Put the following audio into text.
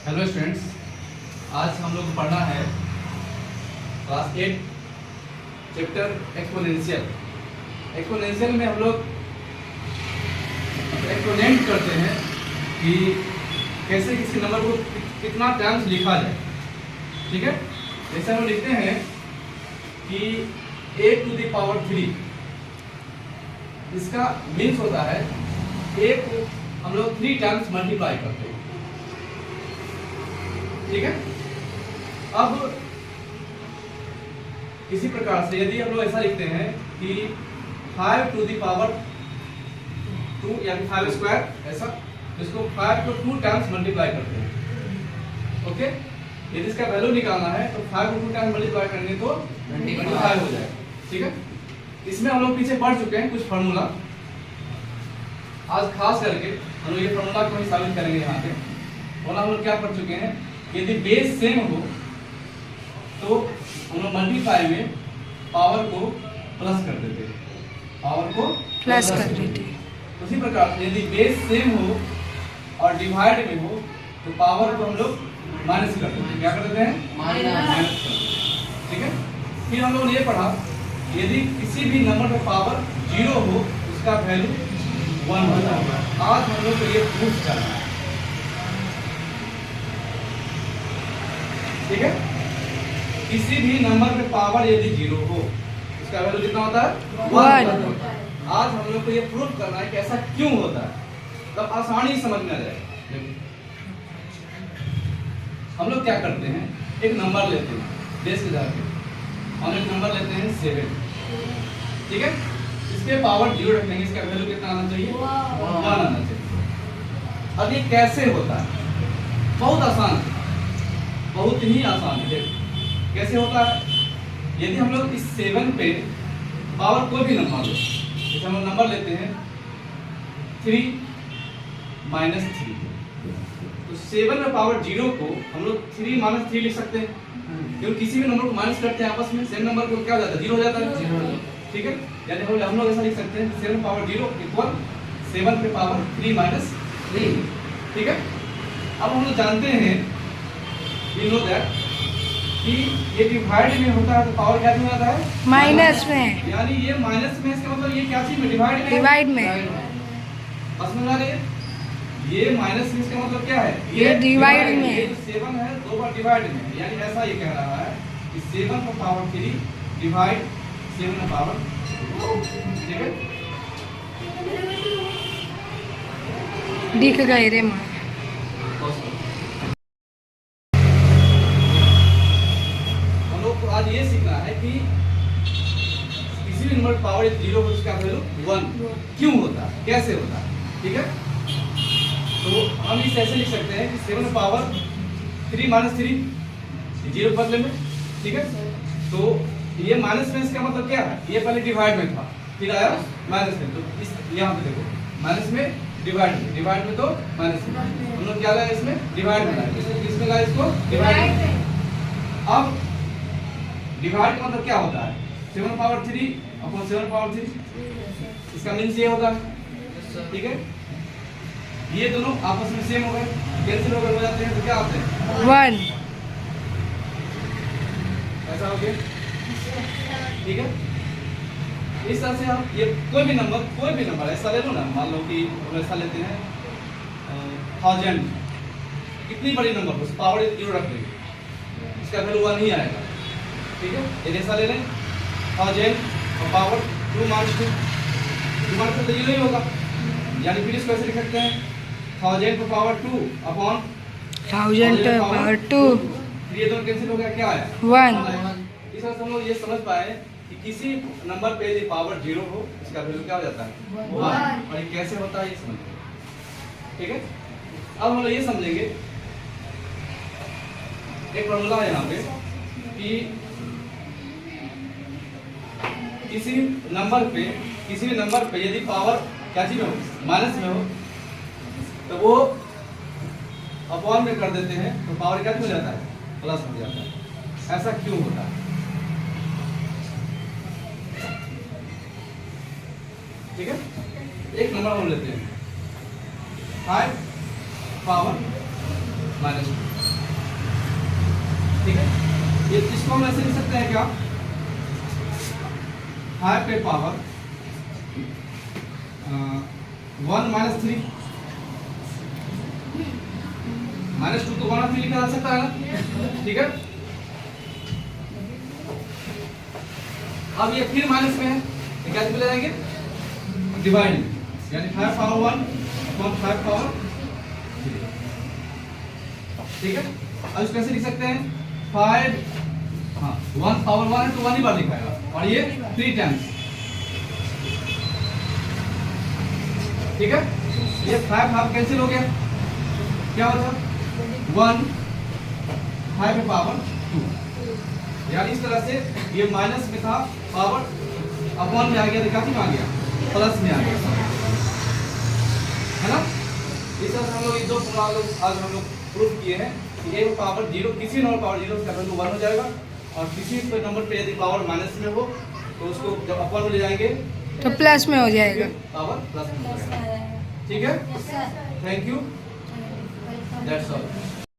Hello students, आज हम लोग पढ़ना है क्लास 8 चैप्टर एक्सपोनेंशियल। एक्सपोनेंशियल में हम लोग एक्सपोनेंट करते हैं कि कैसे किसी नंबर को कितना टाइम्स लिखा जाए। ठीक है, जैसे हम लिखते हैं कि a टू द पावर 3, इसका मीन्स होता है a को हम लोग 3 टाइम्स मल्टीप्लाई करते हैं। ठीक है, अब इसी प्रकार से यदि हम लोग ऐसा लिखते हैं कि 5 टू द पावर 2 या 5 स्क्वायर, ऐसा इसको 5 को 2 टाइम्स मल्टीप्लाई करते हैं। ओके, यदि इसका वैल्यू निकालना है तो 5 को 2 टाइम्स मल्टीप्लाई करेंगे तो 25 हो जाएगा। ठीक है, इसमें हम लोग पीछे पढ़ चुके हैं कुछ फार्मूला। आज खास करके हम लोग ये फार्मूला को ही साबित करेंगे। यहाँ पे हम लोग क्या पढ़ चुके हैं, यदि बेस सेम हो तो हम लोग मल्टीप्लाई में पावर को प्लस कर देते हैं, पावर को प्लस कर देते हैं। उसी प्रकार से यदि बेस सेम हो और डिवाइड में हो तो पावर को हम लोग माइनस कर देते हैं। क्या कर देते हैं? माइनस। ठीक है, फिर हम लोगों ने ये पढ़ा यदि किसी भी नंबर का पावर 0 हो उसका वैल्यू 1 होता है। आज हम लोग को ये प्रूफ करना है। ठीक है, किसी भी नंबर पे पावर यदि 0 हो उसका वैल्यू कितना होता है? 1। आज हम लोग को ये प्रूफ करना है कि ऐसा क्यों होता है, तब आसानी समझ में आ जाएगा। हम लोग क्या करते हैं, एक नंबर लेते हैं बेस के आधार पे। हम एक नंबर लेते हैं 7। ठीक है, इसके पावर 0 रखेंगे, इसका वैल्यू कितना आना चाहिए? 1 आना चाहिए। अब ये कैसे होता है? बहुत आसान है, बहुत ही आसान है। कैसे होता है, यदि हम लोग इस 7 पे पावर कोई भी नंबर लो, जैसे हम लोग नंबर लेते हैं 3 - 3, तो 7 में पावर 0 को हम लोग 3 - 3 लिख सकते हैं, क्योंकि किसी भी नंबर को माइनस करते हैं आपस में, सेम नंबर को क्या हो जाता है? 0 हो जाता है। ठीक है, यानी हम लोग ऐसा लिख सकते हैं 7 पावर 0 इक्वल 7 पे पावर 3 - 3। ठीक है, अब हम लोग जानते हैं you know that कि ये डिवाइड में होता है तो पावर क्या में आता है? माइनस में। यानी ये माइनस में, इसका मतलब ये क्या चीज में? डिवाइड में। डिवाइड में। बस में आ रही है, ये माइनस में, इसका मतलब क्या है? ये डिवाइड में। ये 7 है 2 बार डिवाइड में, यानी ऐसा ये कह रहा है कि 7 को पावर 3 डिवाइड 7 को पावर 2। ठीक है, दिख गए रे माँ। आज ये सीखना है कि किसी भी नंबर पावर 0 हो उसका वैल्यू 1 क्यों होता है, कैसे होता है। ठीक है, तो हम इसे ऐसे लिख सकते हैं कि 7 पावर 3 - 3 0 बदले में। ठीक है, तो ये माइनस में, इसका मतलब क्या है? ये पहले डिवाइड में था, फिर आया माइनस में, तो इस यहाँ पे देखो माइनस में, डिवाइड में तो माइनस में। हम लोग क्या लाए इसमें? डिवाइड में लाए। किसमें लाए इसको? डिवाइड में। अब डिवाइड का मतलब क्या होता है? 7 पावर 3 अपॉन 7 पावर 3, इसका मीन्स ये होता है। ठीक है, ये दोनों आपस में सेम हो गए, कैंसिल हो जाते हैं, तो क्या आते हैं? 1। ऐसा हो गया। ठीक है, इस तरह से हम ये कोई भी नंबर ऐसा ले लो ना, मान लो कि हम ऐसा लेते हैं 1000, कितनी बड़ी नंबर हो पावर 0 रख देंगे, इसका वैल्यू 1 ही आएगा। ठीक है, ये ऐसा ले लें 1000 और पावर 2 - 2, 2 - 2 तो 0 ही होगा, यानी फिर इसको ऐसे लिख सकते हैं 1000 पर पावर 2 अपॉन 1000 पर पावर 2। ये दोनों कैंसिल हो गया, क्या आया? 1। इस तरह से हम लोग ये समझ पाए कि किसी नंबर पे यदि पावर 0 हो इसका वैल्यू क्या हो जाता है? 1। और ये कैसे होता है ये समझ। ठीक है, अब हम लोग ये समझेंगे, एक फॉर्मूला है यहाँ पे कि किसी भी नंबर पे यदि पावर क्या चीज में हो? माइनस में हो, तो वो अपॉन में कर देते हैं तो पावर क्या हो जाता है? प्लस हो जाता है। ऐसा क्यों होता है? ठीक है, एक नंबर हम लेते हैं 5 पावर -2। ठीक है, ये इसको हम ऐसे लिख सकते हैं क्या, 5 पे पावर 1 माइनस 3 माइनस 2 को 1 और 3 लिखा जा सकता है ना, ठीक है। अब ये फिर माइनस में है, ये क्या ले जाएंगे, डिवाइड, यानी 5 पावर 1 अपॉन 5 पावर 3, ठीक है। अब इसको कैसे लिख सकते हैं, 5, हाँ 1 पावर 1 है तो 1 ही बार लिखाएगा, और ये 3 टाइम्स, ठीक है। ये 5 हाफ कैंसिल हो गया, क्या बचा 1 5 पे पावर 2, यानी इस तरह से ये माइनस में था, पावर अपॉन में आ गया, निकासी में आ गया, प्लस में आ गया, है ना। इस तरह से हम लोग ये दो आज हम लोग प्रूफ किए हैं कि एक पावर 0 किसी नंबर पावर 0 का वैल्यू 1 हो जाएगा, और किसी नंबर पे यदि पावर माइनस में हो तो उसको जब अपॉन में ले जाएंगे तो प्लस में हो जाएगा, पावर प्लस में हो जाएगा, ठीक है। Thank you, that's all.